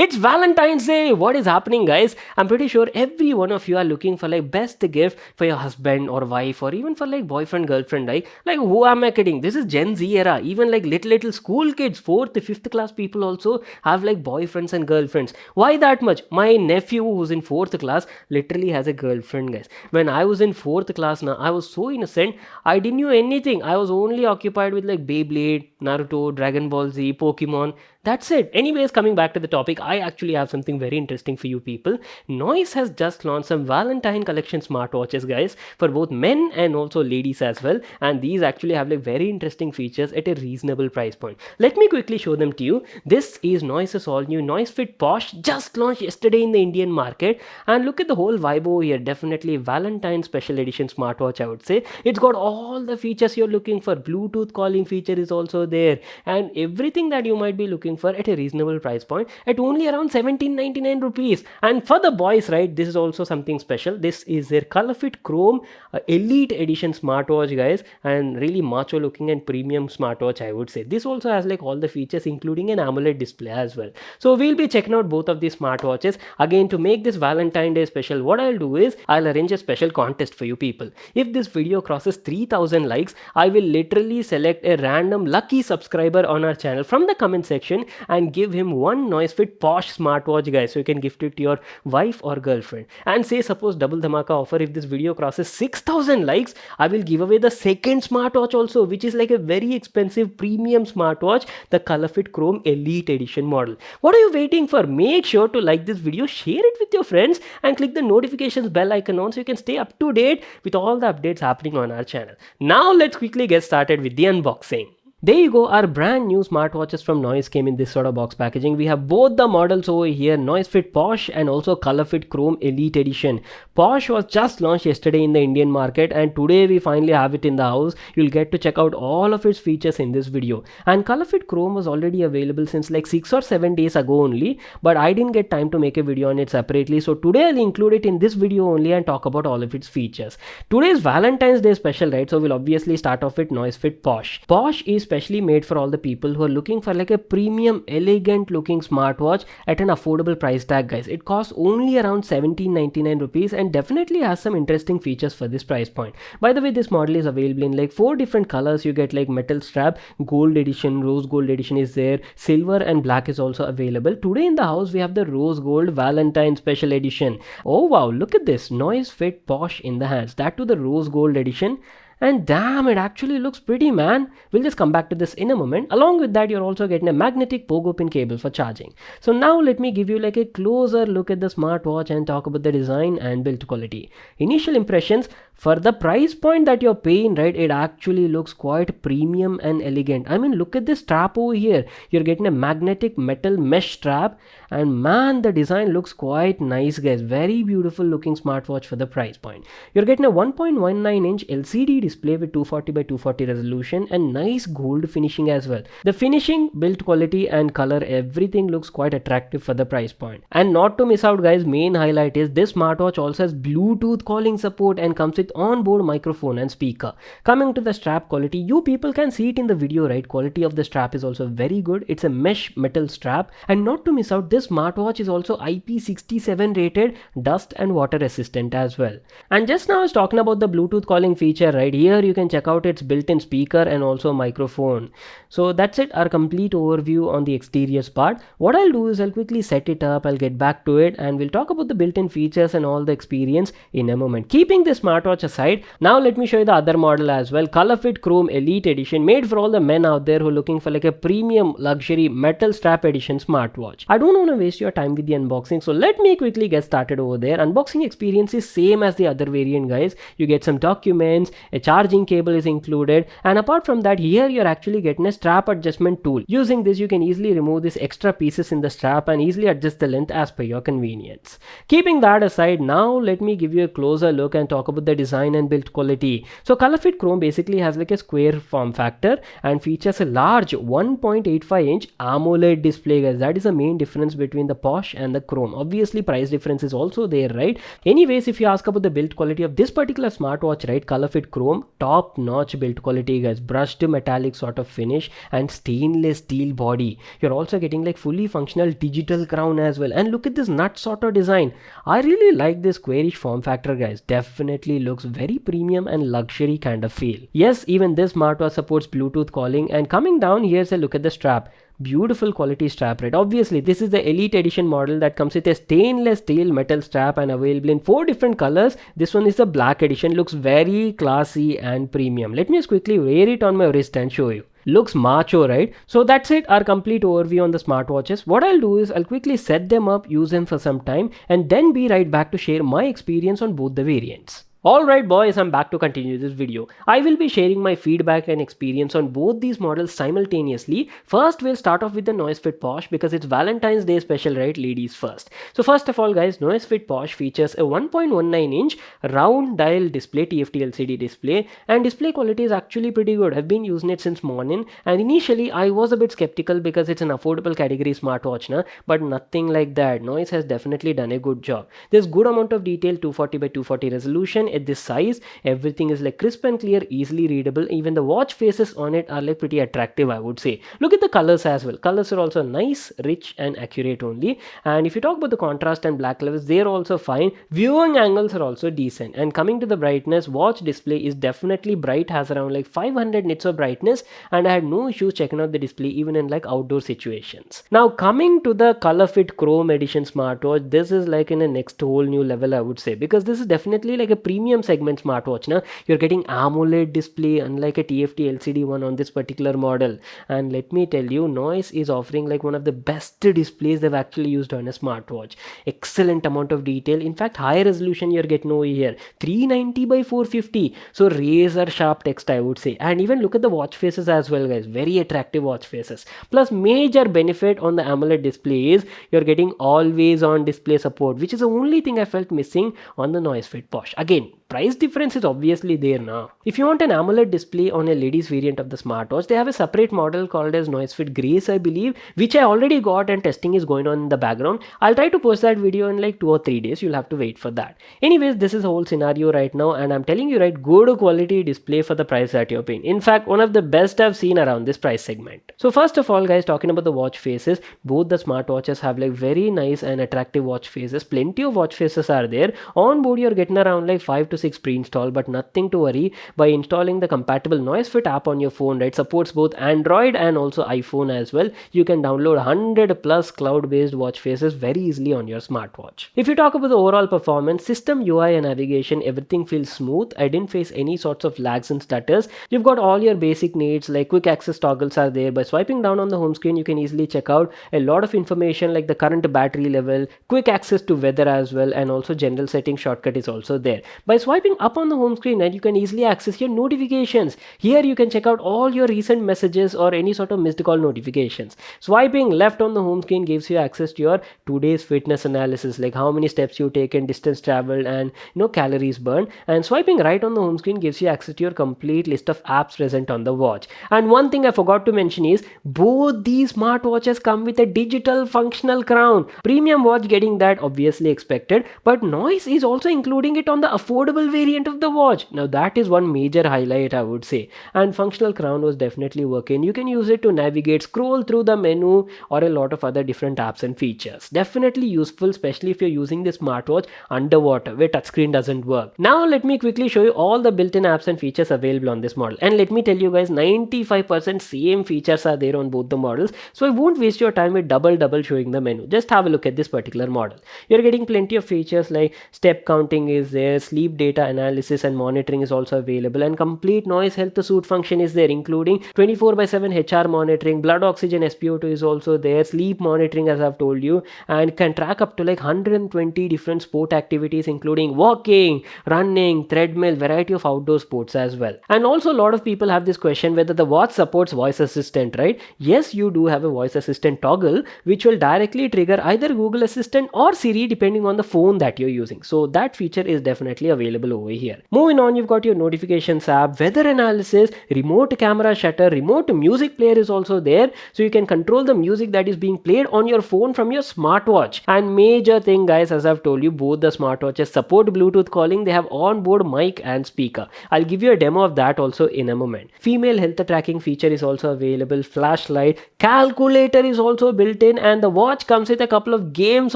It's Valentine's Day. What is happening, guys? I'm pretty sure every one of you are looking for like best gift for your husband or wife or even for like boyfriend, girlfriend, right? Like who am I kidding? This is Gen Z era. Even like little school kids, 4th, 5th class people also have like boyfriends and girlfriends. Why that much? My nephew who's in 4th class literally has a girlfriend, guys. When I was in 4th class now, I was so innocent. I didn't know anything. I was only occupied with like Beyblade, Naruto, Dragon Ball Z, Pokemon. That's it. Anyways, coming back to the topic, I actually have something very interesting for you people. Noise has just launched some Valentine collection smartwatches, guys, for both men and also ladies as well. And these actually have like very interesting features at a reasonable price point. Let me quickly show them to you. This is Noise's all new NoiseFit Posh, just launched yesterday in the Indian market. And look at the whole vibe over here. Definitely Valentine special edition smartwatch, I would say. It's got all the features you're looking for. Bluetooth calling feature is also there, and everything that you might be looking for at a reasonable price point at only around 1799 rupees. And for the boys, right, this is also something special. This is their Colorfit Chrome Elite Edition smartwatch, guys, and really macho looking and premium smartwatch, I would say. This also has like all the features including an AMOLED display as well. So we'll be checking out both of these smartwatches. Again, to make this Valentine Day special, what I'll do is I'll arrange a special contest for you people. If this video crosses 3000 likes, I will literally select a random lucky subscriber on our channel from the comment section and give him one NoiseFit Posh smartwatch, guys, so you can gift it to your wife or girlfriend. And say suppose double dhamaka offer, if this video crosses 6000 likes, I will give away the second smartwatch also, which is like a very expensive premium smartwatch, the Colorfit Chrome Elite Edition model. What are you waiting for? Make sure to like this video, share it with your friends, and click the notifications bell icon on so you can stay up to date with all the updates happening on our channel. Now let's quickly get started with the unboxing. There you go, our brand new smartwatches from Noise came in this sort of box packaging. We have both the models over here, NoiseFit Posh and also Colorfit Chrome Elite Edition. Posh was just launched yesterday in the Indian market, and today we finally have it in the house. You'll get to check out all of its features in this video. And Colorfit Chrome was already available since like 6 or 7 days ago only, but I didn't get time to make a video on it separately. So today I'll include it in this video only and talk about all of its features. Today is Valentine's Day special, right? So we'll obviously start off with NoiseFit Posh. Posh is specially made for all the people who are looking for like a premium elegant looking smartwatch at an affordable price tag, guys. It costs only around 1799 rupees and definitely has some interesting features for this price point. By the way, this model is available in like 4 different colors. You get like metal strap, gold edition, rose gold edition is there, silver and black is also available. Today in the house we have the rose gold Valentine special edition. Oh wow, look at this, NoiseFit Posh in the hands, that to the rose gold edition. And damn, it actually looks pretty, man. We'll just come back to this in a moment. Along with that, you're also getting a magnetic pogo pin cable for charging. So now let me give you like a closer look at the smartwatch and talk about the design and build quality. Initial impressions, for the price point that you're paying, right, it actually looks quite premium and elegant. I mean, look at this strap over here. You're getting a magnetic metal mesh strap, and man, the design looks quite nice, guys. Very beautiful looking smartwatch for the price point. You're getting a 1.19 inch LCD display with 240 by 240 resolution and nice gold finishing as well. The finishing, build quality and color, everything looks quite attractive for the price point. And not to miss out, guys, main highlight is this smartwatch also has Bluetooth calling support and comes with onboard microphone and speaker. Coming to the strap quality, you people can see it in the video, right? Quality of the strap is also very good. It's a mesh metal strap, and not to miss out, this smartwatch is also IP67 rated, dust and water resistant as well. And just now I was talking about the Bluetooth calling feature, right? Here you can check out its built-in speaker and also microphone. So that's it, our complete overview on the exterior part. What I'll do is I'll quickly set it up, I'll get back to it, and we'll talk about the built-in features and all the experience in a moment. Keeping this smartwatch aside, now let me show you the other model as well. Colorfit Chrome Elite Edition, made for all the men out there who are looking for like a premium luxury metal strap edition smartwatch. I don't want to waste your time with the unboxing, so let me quickly get started over there. Unboxing experience is same as the other variant, guys. You get some documents, a charging cable is included, and apart from that, here you're actually getting a strap adjustment tool. Using this, you can easily remove these extra pieces in the strap and easily adjust the length as per your convenience. Keeping that aside, now let me give you a closer look and talk about the design and build quality. So Colorfit Chrome basically has like a square form factor and features a large 1.85 inch AMOLED display, guys. That is the main difference between the Posh and the Chrome. Obviously price difference is also there, right? Anyways, if you ask about the build quality of this particular smartwatch, right, Colorfit Chrome, confirm top notch build quality guys, brushed metallic sort of finish and stainless steel body. You're also getting like fully functional digital crown as well, and look at this nut sort of design. I really like this squarish form factor guys, definitely looks very premium and luxury kind of feel. Yes, even this smartwatch supports Bluetooth calling, and coming down here's a look at the strap. Beautiful quality strap, right? Obviously this is the elite edition model that comes with a stainless steel metal strap and available in 4 different colors. This one is the black edition, looks very classy and premium. Let me just quickly wear it on my wrist and show you. Looks macho, right? So that's it, our complete overview on the smartwatches. What I'll do is I'll quickly set them up, use them for some time, and then be right back to share my experience on both the variants. Alright boys, I'm back to continue this video. I will be sharing my feedback and experience on both these models simultaneously. First, we'll start off with the NoiseFit Posh because it's Valentine's Day special, right? Ladies first. So first of all guys, NoiseFit Posh features a 1.19 inch round dial display, TFT LCD display, and display quality is actually pretty good. I've been using it since morning, and initially I was a bit skeptical because it's an affordable category smartwatch now, but nothing like that. Noise has definitely done a good job. There's good amount of detail, 240 by 240 resolution. At this size, everything is like crisp and clear, easily readable. Even the watch faces on it are like pretty attractive, I would say. Look at the colors as well. Colors are also nice, rich and accurate only. And if you talk about the contrast and black levels, they're also fine. Viewing angles are also decent. And coming to the brightness, watch display is definitely bright, has around like 500 nits of brightness, and I had no issues checking out the display even in like outdoor situations. Now coming to the Colorfit Chrome Edition smartwatch, this is like in a next whole new level, I would say, because this is definitely like a premium segment smartwatch. Now you're getting AMOLED display unlike a TFT LCD one on this particular model, and let me tell you, Noise is offering like one of the best displays they've actually used on a smartwatch. Excellent amount of detail. In fact, high resolution you're getting over here, 390 by 450, so razor sharp text, I would say. And even look at the watch faces as well guys, very attractive watch faces. Plus major benefit on the AMOLED display is you're getting always on display support, which is the only thing I felt missing on the NoiseFit Posh. Again, price difference is obviously there now. If you want an AMOLED display on a ladies variant of the smartwatch, they have a separate model called as NoiseFit Grace, I believe, which I already got and testing is going on in the background. I'll try to post that video in like 2 or 3 days. You'll have to wait for that. Anyways, this is the whole scenario right now, and I'm telling you, right, good quality display for the price that you're paying. In fact, one of the best I've seen around this price segment. So first of all guys, talking about the watch faces, both the smartwatches have like very nice and attractive watch faces. Plenty of watch faces are there. On board you're getting around like 5 to 6 pre-installed, but nothing to worry. By installing the compatible NoiseFit app on your phone, right, supports both Android and also iPhone as well. You can download 100 plus cloud-based watch faces very easily on your smartwatch. If you talk about the overall performance, system UI and navigation, everything feels smooth. I didn't face any sorts of lags and stutters. You've got all your basic needs like quick access toggles are there. By swiping down on the home screen, you can easily check out a lot of information like the current battery level, quick access to weather as well, and also general setting shortcut is also there. By swiping up on the home screen, and you can easily access your notifications. Here you can check out all your recent messages or any sort of missed call notifications. Swiping left on the home screen gives you access to your today's fitness analysis, like how many steps you taken, distance traveled, and calories burned. And swiping right on the home screen gives you access to your complete list of apps present on the watch. And one thing I forgot to mention is both these smartwatches come with a digital functional crown. Premium watch getting that, obviously expected, but Noise is also including it on the affordable variant of the watch. Now that is one major highlight, I would say. And functional crown was definitely working. You can use it to navigate, scroll through the menu, or a lot of other different apps and features. Definitely useful, especially if you're using the smartwatch underwater where touchscreen doesn't work. Now let me quickly show you all the built-in apps and features available on this model. And let me tell you guys, 95% same features are there on both the models, so I won't waste your time with double showing the menu. Just have a look at this particular model. You're getting plenty of features like step counting is there, sleep data analysis and monitoring is also available, and complete noise health suit function is there, including 24/7 HR monitoring, blood oxygen SpO2 is also there, sleep monitoring as I've told you, and can track up to like 120 different sport activities including walking, running, treadmill, variety of outdoor sports as well. And also a lot of people have this question whether the watch supports voice assistant, right? Yes, you do have a voice assistant toggle which will directly trigger either Google Assistant or Siri depending on the phone that you're using. So that feature is definitely available available over here. Moving on, you've got your notifications app, weather analysis, remote camera shutter, remote music player is also there, so you can control the music that is being played on your phone from your smartwatch. And major thing guys, as I've told you, both the smartwatches support Bluetooth calling. They have onboard mic and speaker. I'll give you a demo of that also in a moment. Female health tracking feature is also available, flashlight, calculator is also built in, and the watch comes with a couple of games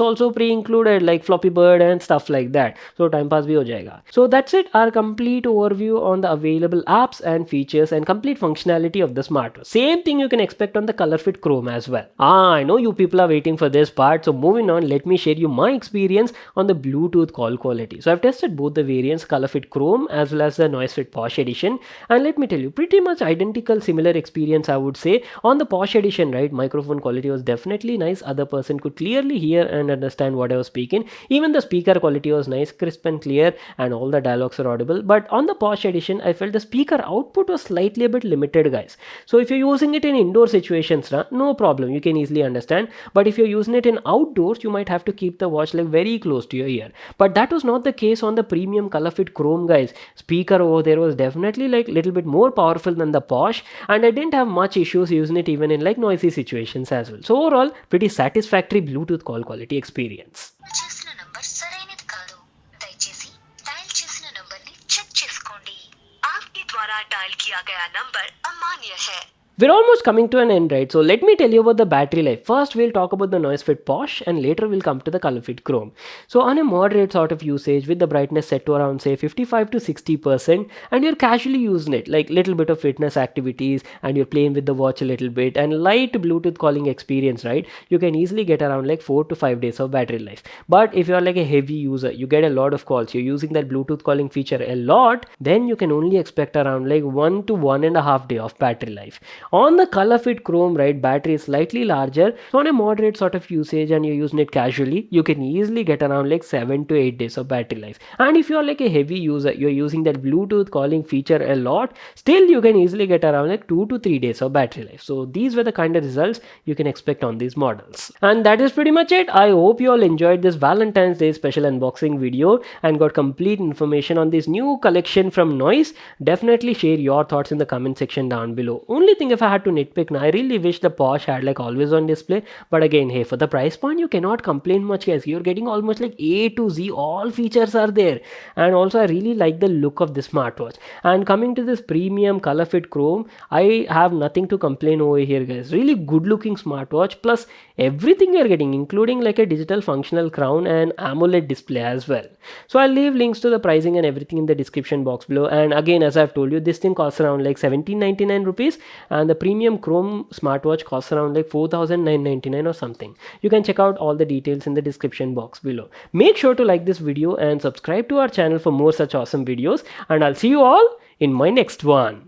also pre-included like Floppy Bird and stuff like that, so time pass bhi ho jayega. So that's it, our complete overview on the available apps and features and complete functionality of the smartwatch. Same thing you can expect on the Colorfit Chrome as well. I know you people are waiting for this part, so moving on, let me share you my experience on the Bluetooth call quality. So I've tested both the variants, Colorfit Chrome as well as the NoiseFit Posh edition, and let me tell you, pretty much identical similar experience I would say. On the Posh edition, right, microphone quality was definitely nice. Other person could clearly hear and understand what I was speaking. Even the speaker quality was nice, crisp and clear, and all the dialogues are audible. But on the Posh edition, I felt the speaker output was slightly a bit limited, guys. So if you're using it in indoor situations, no problem, you can easily understand. But if you're using it in outdoors, you might have to keep the watch like very close to your ear. But that was not the case on the premium Colorfit Chrome, guys. Speaker over there was definitely like little bit more powerful than the Posh, and I didn't have much issues using it even in like noisy situations as well. So overall, pretty satisfactory Bluetooth call quality experience. We're almost coming to an end, right? So let me tell you about the battery life. First, we'll talk about the NoiseFit Posh, and later we'll come to the Colorfit Chrome. So on a moderate sort of usage with the brightness set to around say 55 to 60%, and you're casually using it like little bit of fitness activities, and you're playing with the watch a little bit, and light Bluetooth calling experience, right? You can easily get around like 4 to 5 days of battery life. But if you're like a heavy user, you get a lot of calls, you're using that Bluetooth calling feature a lot, then you can only expect around like 1 to 1.5 day of battery life. On the Colorfit Chrome, right, battery is slightly larger, so on a moderate sort of usage and you're using it casually, you can easily get around like 7 to 8 days of battery life. And if you're like a heavy user, you're using that Bluetooth calling feature a lot, still you can easily get around like 2 to 3 days of battery life. So these were the kind of results you can expect on these models. And that is pretty much it. I hope you all enjoyed this Valentine's Day special unboxing video and got complete information on this new collection from Noise. Definitely share your thoughts in the comment section down below. Only thing, if I had to nitpick now, I really wish the Posh had like always on display, but again, hey, for the price point you cannot complain much, guys. You're getting almost like A to Z, all features are there. And also I really like the look of this smartwatch. And coming to this premium Colorfit Chrome, I have nothing to complain over here, guys. Really good looking smartwatch, plus everything you're getting, including like a digital functional crown and AMOLED display as well. So I'll leave links to the pricing and everything in the description box below. And again, as I've told you, this thing costs around like 1799 rupees, and the premium Chrome smartwatch costs around like 4999 or something. You can check out all the details in the description box below. Make sure to like this video and subscribe to our channel for more such awesome videos, and I'll see you all in my next one.